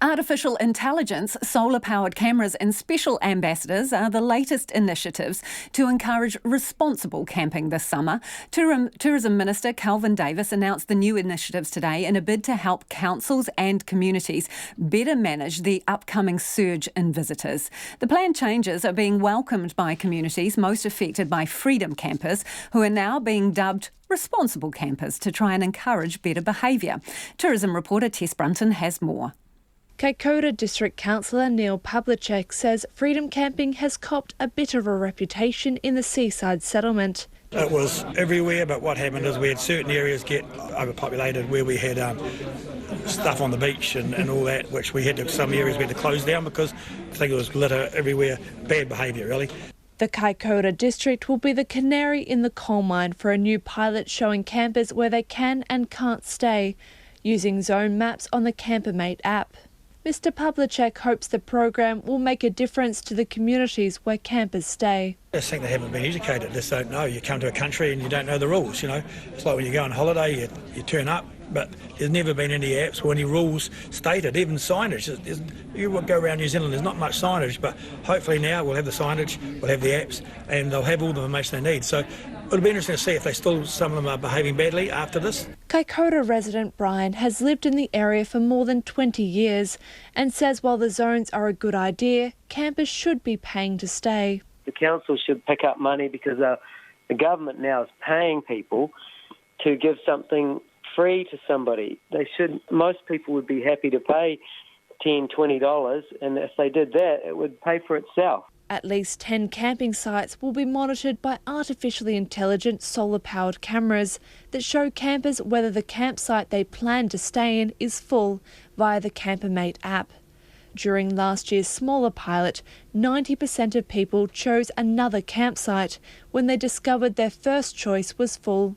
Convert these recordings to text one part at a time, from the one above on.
Artificial intelligence, solar-powered cameras and special ambassadors are the latest initiatives to encourage responsible camping this summer. Tourism Minister Kelvin Davis announced the new initiatives today in a bid to help councils and communities better manage the upcoming surge in visitors. The planned changes are being welcomed by communities most affected by freedom campers, who are now being dubbed responsible campers to try and encourage better behaviour. Tourism reporter Tess Brunton has more. Kaikoura District Councillor Neil Pavlicek says freedom camping has copped a bit of a reputation in the seaside settlement. It was everywhere, but what happened is we had certain areas get overpopulated where we had stuff on the beach and all that, which some areas we had to close down because I think it was litter everywhere, bad behaviour really. The Kaikoura District will be the canary in the coal mine for a new pilot showing campers where they can and can't stay, using zone maps on the Campermate app. Mr Pavlicek hopes the program will make a difference to the communities where campers stay. I just think they haven't been educated, just don't know. You come to a country and you don't know the rules, you know. It's like when you go on holiday, you turn up, but there's never been any apps or any rules stated, even signage. You go around New Zealand, there's not much signage, but hopefully now we'll have the signage, we'll have the apps, and they'll have all the information they need. So it'll be interesting to see if some of them are behaving badly after this. Kaikoura resident Brian has lived in the area for more than 20 years and says while the zones are a good idea, campers should be paying to stay. The council should pick up money because the government now is paying people to give something free to somebody. Most people would be happy to pay $10, $20, and if they did that, it would pay for itself. At least 10 camping sites will be monitored by artificially intelligent solar-powered cameras that show campers whether the campsite they plan to stay in is full via the Campermate app. During last year's smaller pilot, 90% of people chose another campsite when they discovered their first choice was full.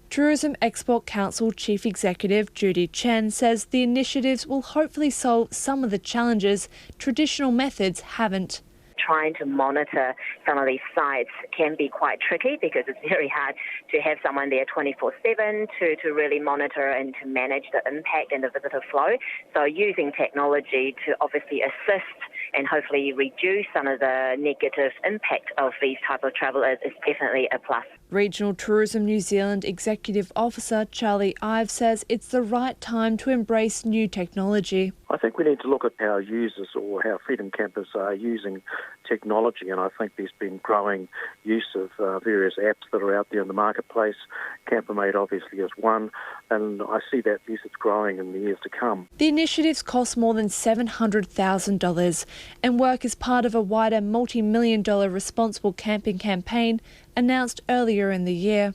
Tourism Export Council Chief Executive Judy Chen says the initiatives will hopefully solve some of the challenges traditional methods haven't. Trying to monitor some of these sites can be quite tricky because it's very hard to have someone there 24/7 to really monitor and to manage the impact and the visitor flow. So using technology to obviously assist and hopefully reduce some of the negative impact of these type of travellers is definitely a plus. Regional Tourism New Zealand Executive Officer Charlie Ives says it's the right time to embrace new technology. I think we need to look at how users or how freedom campers are using technology, and I think there's been growing use of various apps that are out there in the marketplace. Campermate obviously is one, and I see that usage growing in the years to come. The initiatives cost more than $700,000 and work as part of a wider multi-million-dollar responsible camping campaign announced earlier in the year.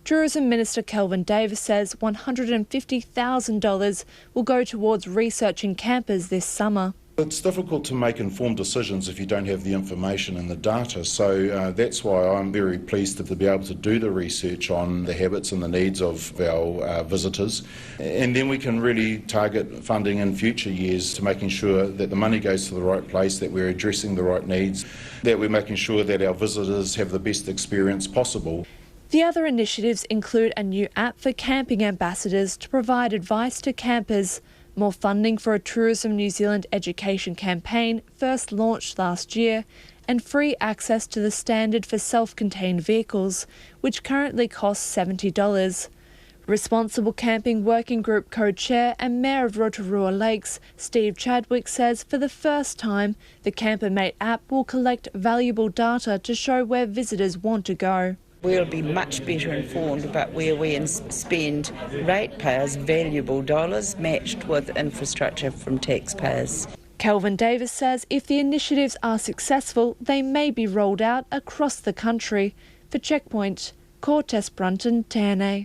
Tourism Minister Kelvin Davis says $150,000 will go towards researching campers this summer. It's difficult to make informed decisions if you don't have the information and the data, so that's why I'm very pleased to be able to do the research on the habits and the needs of our visitors, and then we can really target funding in future years to making sure that the money goes to the right place, that we're addressing the right needs, that we're making sure that our visitors have the best experience possible. The other initiatives include a new app for camping ambassadors to provide advice to campers, more funding for a Tourism New Zealand education campaign first launched last year, and free access to the standard for self-contained vehicles, which currently costs $70. Responsible Camping Working Group Co-Chair and Mayor of Rotorua Lakes, Steve Chadwick, says for the first time, the Campermate app will collect valuable data to show where visitors want to go. We'll be much better informed about where we spend ratepayers' valuable dollars matched with infrastructure from taxpayers. Kelvin Davis says if the initiatives are successful, they may be rolled out across the country. For Checkpoint, Tess Brunton, TNA.